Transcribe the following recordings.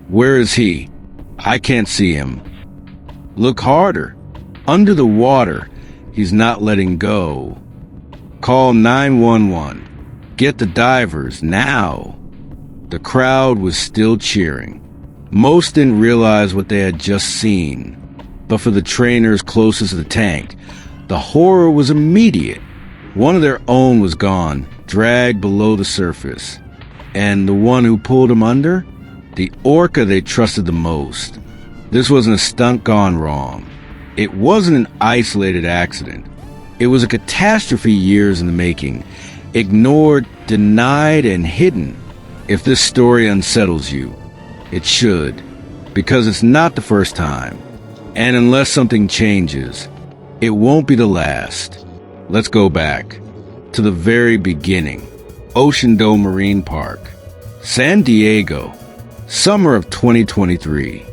Where is he? I can't see him. Look harder. Under the water. He's not letting go. Call 911. Get the divers now. The crowd was still cheering. Most didn't realize what they had just seen. But for the trainers closest to the tank, the horror was immediate. One of their own was gone, dragged below the surface. And the one who pulled him under? The orca they trusted the most. This wasn't a stunt gone wrong. It wasn't an isolated accident. It was a catastrophe years in the making, ignored, denied, and hidden. If this story unsettles you, it should, because it's not the first time. And unless something changes, it won't be the last. Let's go back to the very beginning. Ocean Dome Marine Park, San Diego, summer of 2023.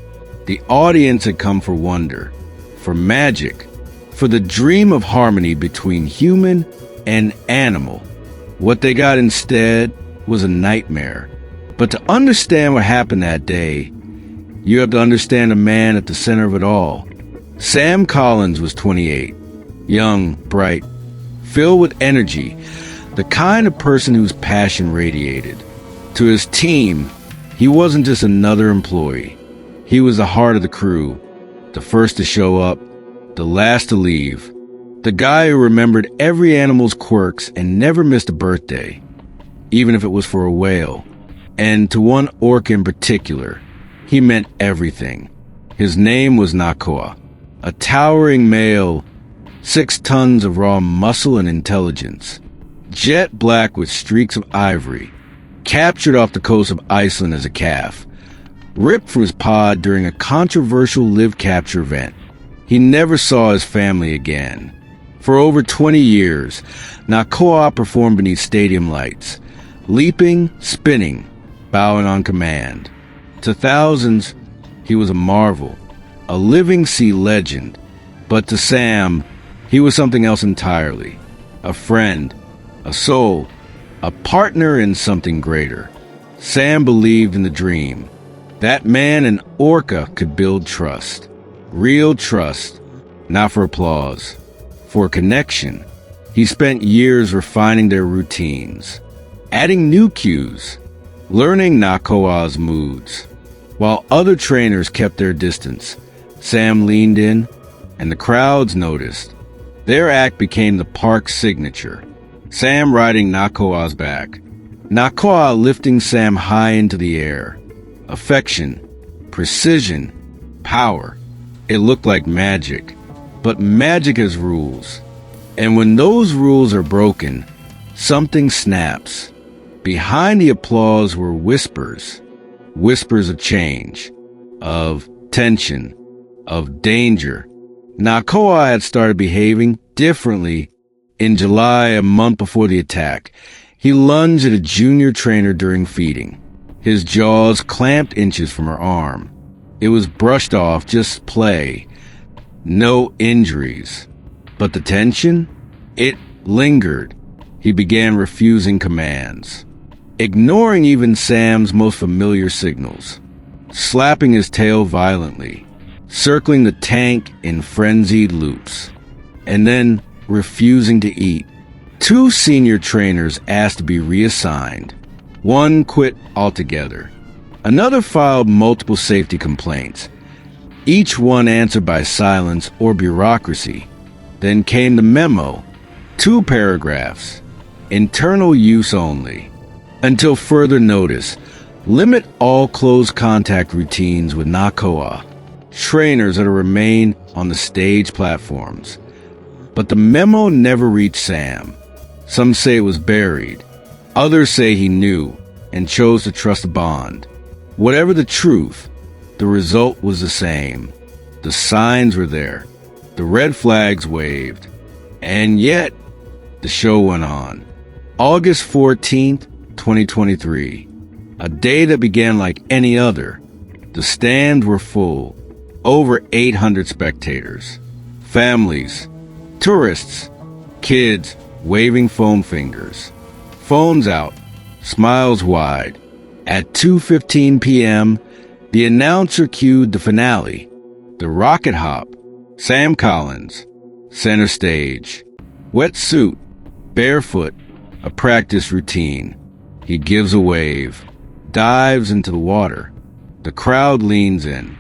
The audience had come for wonder, for magic, for the dream of harmony between human and animal. What they got instead was a nightmare. But to understand what happened that day, you have to understand the man at the center of it all. Sam Collins was 28, young, bright, filled with energy, the kind of person whose passion radiated. To his team, he wasn't just another employee. He was the heart of the crew, the first to show up, the last to leave, the guy who remembered every animal's quirks and never missed a birthday, even if it was for a whale. And to one orca in particular, he meant everything. His name was Nakoa, a towering male, 6 tons of raw muscle and intelligence, jet black with streaks of ivory, captured off the coast of Iceland as a calf, ripped from his pod during a controversial live capture event. He never saw his family again. For over 20 years, Nakoa performed beneath stadium lights, leaping, spinning, bowing on command. To thousands, he was a marvel, a living sea legend. But to Sam, he was something else entirely. A friend, a soul, a partner in something greater. Sam believed in the dream. That man and orca could build trust. Real trust, not for applause, for connection. He spent years refining their routines, adding new cues, learning Nakoa's moods. While other trainers kept their distance, Sam leaned in, and the crowds noticed. Their act became the park's signature. Sam riding Nakoa's back, Nakoa lifting Sam high into the air. Affection, precision, power. It looked like magic, but magic has rules. And when those rules are broken, something snaps. Behind the applause were whispers, whispers of change, of tension, of danger. Nakoa had started behaving differently. In July, a month before the attack, he lunged at a junior trainer during feeding. His jaws clamped inches from her arm. It was brushed off, just play. No injuries. But the tension? It lingered. He began refusing commands, ignoring even Sam's most familiar signals, slapping his tail violently, circling the tank in frenzied loops, and then refusing to eat. 2 senior trainers asked to be reassigned. One quit altogether. Another filed multiple safety complaints, each one answered by silence or bureaucracy. Then came the memo, 2 paragraphs, internal use only. Until further notice, limit all close contact routines with Nakoa. Trainers are to remain on the stage platforms. But the memo never reached Sam. Some say it was buried. Others say he knew and chose to trust the bond. Whatever the truth, the result was the same. The signs were there. The red flags waved. And yet, the show went on. August 14th, 2023. A day that began like any other. The stands were full. Over 800 spectators. Families. Tourists. Kids waving foam fingers. Phones out. Smiles wide. At 2:15 p.m., The announcer cued the finale. The rocket hop. Sam Collins. Center stage. Wetsuit. Barefoot. A practice routine. He gives a wave. Dives into the water. The crowd leans in.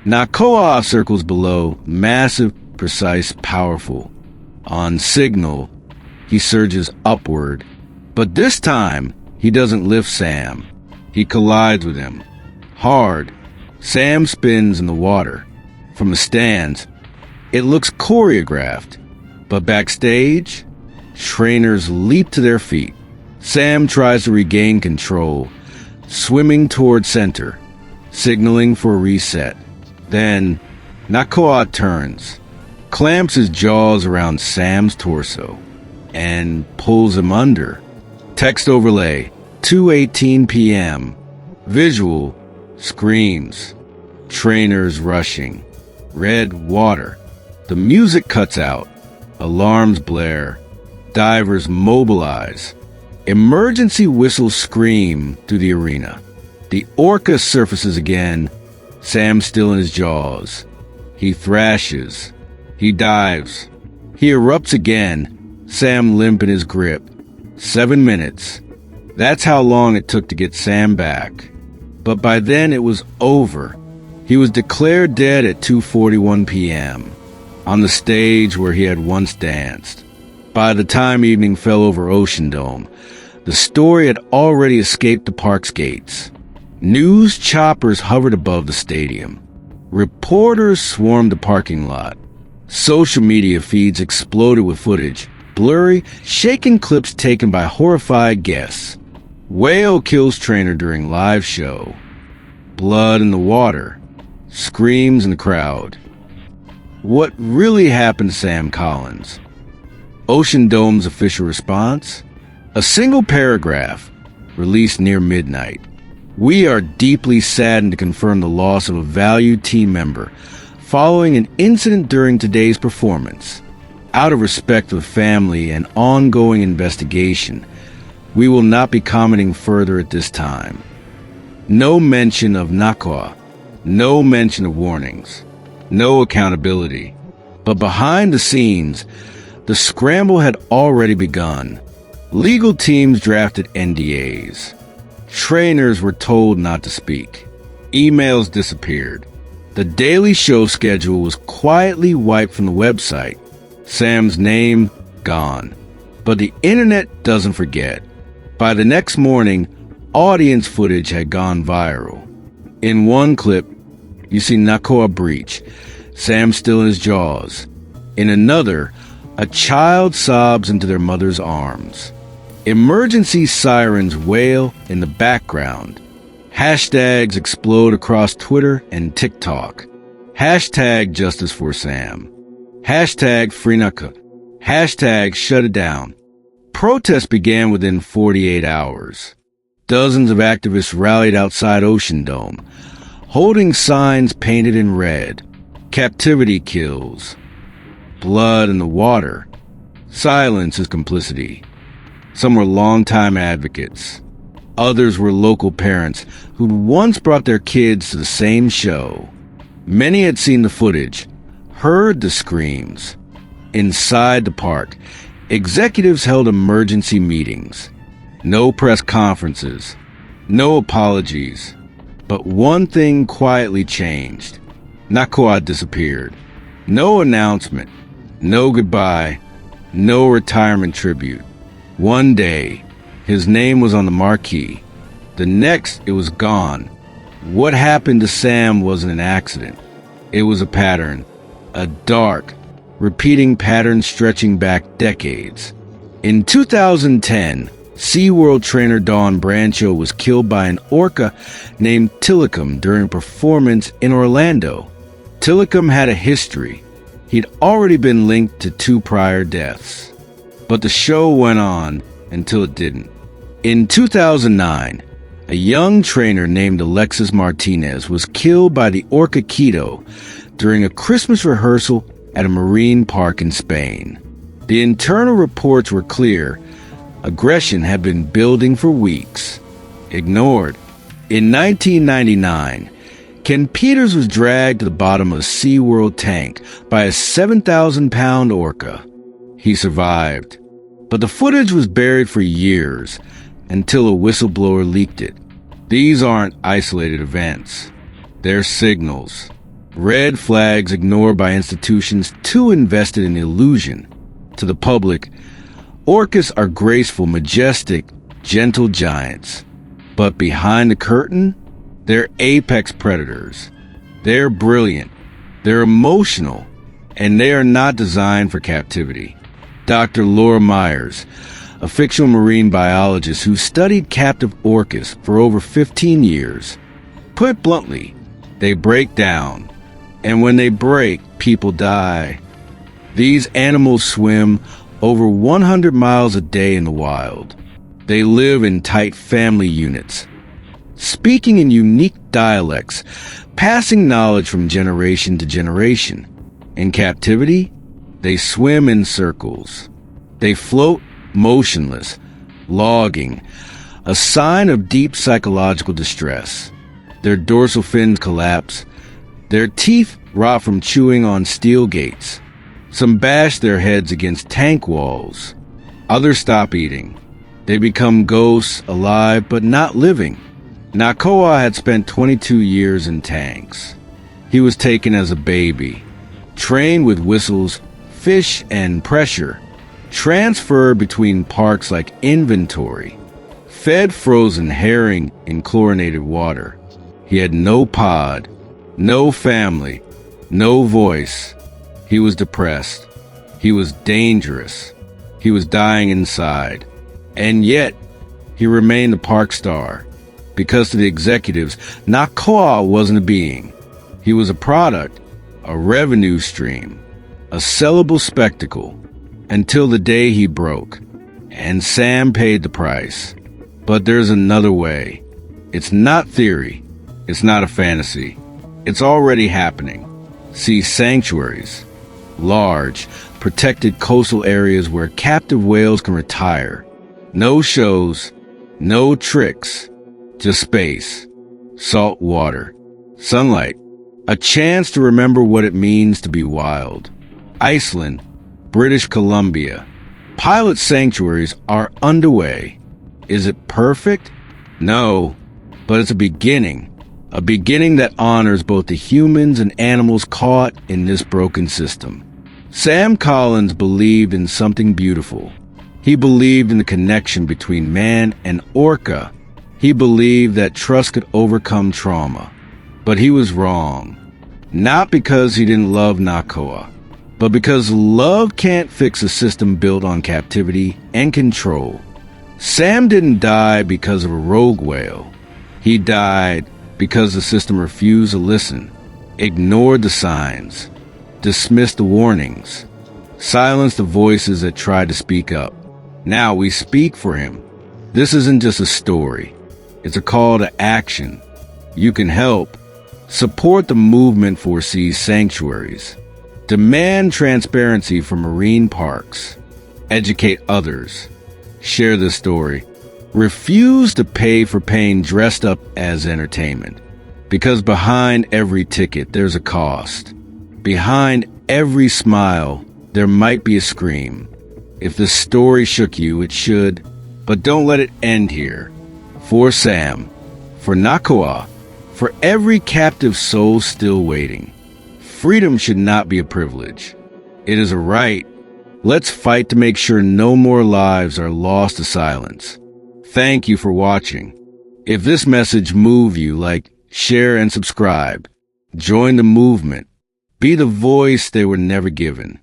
Nakoa circles below, massive, precise, powerful. On signal, he surges upward. But this time, he doesn't lift Sam. He collides with him. Hard. Sam spins in the water. From the stands, it looks choreographed. But backstage, trainers leap to their feet. Sam tries to regain control, swimming toward center, signaling for a reset. Then, Nakoa turns, clamps his jaws around Sam's torso, and pulls him under. Text overlay, 2:18 p.m. Visual, screams. Trainers rushing. Red water. The music cuts out. Alarms blare. Divers mobilize. Emergency whistles scream through the arena. The Orca surfaces again, Sam still in his jaws. He thrashes. He dives. He erupts again, Sam limp in his grip. 7 minutes. That's how long it took to get Sam back. But by then it was over. He was declared dead at 2:41 p.m. on the stage where he had once danced. By the time evening fell over Ocean Dome, the story had already escaped the park's gates. News choppers hovered above the stadium. Reporters swarmed the parking lot. Social media feeds exploded with footage, blurry, shaken clips taken by horrified guests. Whale kills trainer during live show. Blood in the water. Screams in the crowd. What really happened to Sam Collins? Ocean Dome's official response? A single paragraph, released near midnight. We are deeply saddened to confirm the loss of a valued team member following an incident during today's performance. Out of respect for the family and ongoing investigation, we will not be commenting further at this time. No mention of Nakoa, no mention of warnings, no accountability. But behind the scenes, the scramble had already begun. Legal teams drafted NDAs. Trainers were told not to speak. Emails disappeared. The Daily Show schedule was quietly wiped from the website. Sam's name, gone. But the internet doesn't forget. By the next morning, audience footage had gone viral. In one clip, you see Nakoa breach, Sam still in his jaws. In another, a child sobs into their mother's arms. Emergency sirens wail in the background. Hashtags explode across Twitter and TikTok. Hashtag Justice for Sam. Hashtag Free Nakoa. Hashtag Shut It Down. Protests began within 48 hours. Dozens of activists rallied outside Ocean Dome, holding signs painted in red. Captivity kills. Blood in the water. Silence is complicity. Some were longtime advocates. Others were local parents who'd once brought their kids to the same show. Many had seen the footage, heard the screams. Inside the park, executives held emergency meetings. No press conferences, no apologies. But one thing quietly changed. Nakoa disappeared. No announcement, no goodbye, no retirement tribute. One day, his name was on the marquee. The next, it was gone. What happened to Sam wasn't an accident. It was a pattern. A dark, repeating pattern stretching back decades. In 2010, SeaWorld trainer Dawn Brancho was killed by an orca named Tilikum during a performance in Orlando. Tilikum had a history. He'd already been linked to 2 prior deaths. But the show went on until it didn't. In 2009, a young trainer named Alexis Martinez was killed by the Orca Quito during a Christmas rehearsal at a marine park in Spain. The internal reports were clear. Aggression had been building for weeks. Ignored. In 1999, Ken Peters was dragged to the bottom of a SeaWorld tank by a 7,000-pound orca. He survived, but the footage was buried for years until a whistleblower leaked it. These aren't isolated events. They're signals. Red flags ignored by institutions too invested in illusion. To the public, orcas are graceful, majestic, gentle giants. But behind the curtain, they're apex predators. They're brilliant. They're emotional. And they are not designed for captivity. Dr. Laura Myers, a fictional marine biologist who studied captive orcas for over 15 years, put it bluntly, they break down. And when they break, people die. These animals swim over 100 miles a day in the wild. They live in tight family units, speaking in unique dialects, passing knowledge from generation to generation. In captivity, they swim in circles. They float motionless, logging, a sign of deep psychological distress. Their dorsal fins collapse. Their teeth rot from chewing on steel gates. Some bash their heads against tank walls. Others stop eating. They become ghosts, alive but not living. Nakoa had spent 22 years in tanks. He was taken as a baby, trained with whistles, fish, and pressure, transferred between parks like inventory, fed frozen herring in chlorinated water. He had no pod, no family, no voice. He was depressed. He was dangerous. He was dying inside. And yet, he remained a park star. Because to the executives, Nakoa wasn't a being. He was a product, a revenue stream, a sellable spectacle, until the day he broke. And Sam paid the price. But there's another way. It's not theory. It's not a fantasy. It's already happening. See sanctuaries. Large, protected coastal areas where captive whales can retire. No shows, no tricks, just space, salt water, sunlight, a chance to remember what it means to be wild. Iceland, British Columbia. Pilot sanctuaries are underway. Is it perfect? No, but it's a beginning that honors both the humans and animals caught in this broken system. Sam Collins believed in something beautiful. He believed in the connection between man and orca. He believed that trust could overcome trauma. But he was wrong. Not because he didn't love Nakoa, but because love can't fix a system built on captivity and control. Sam didn't die because of a rogue whale. He died because the system refused to listen, ignored the signs, dismissed the warnings, silenced the voices that tried to speak up. Now we speak for him. This isn't just a story. It's a call to action. You can help. Support the movement for sea sanctuaries. Demand transparency for marine parks. Educate others. Share this story. Refuse to pay for pain dressed up as entertainment. Because behind every ticket, there's a cost. Behind every smile, there might be a scream. If the story shook you, it should. But don't let it end here. For Sam, for Nakoa, for every captive soul still waiting. Freedom should not be a privilege. It is a right. Let's fight to make sure no more lives are lost to silence. Thank you for watching. If this message moved you, like, share, and subscribe. Join the movement. Be the voice they were never given.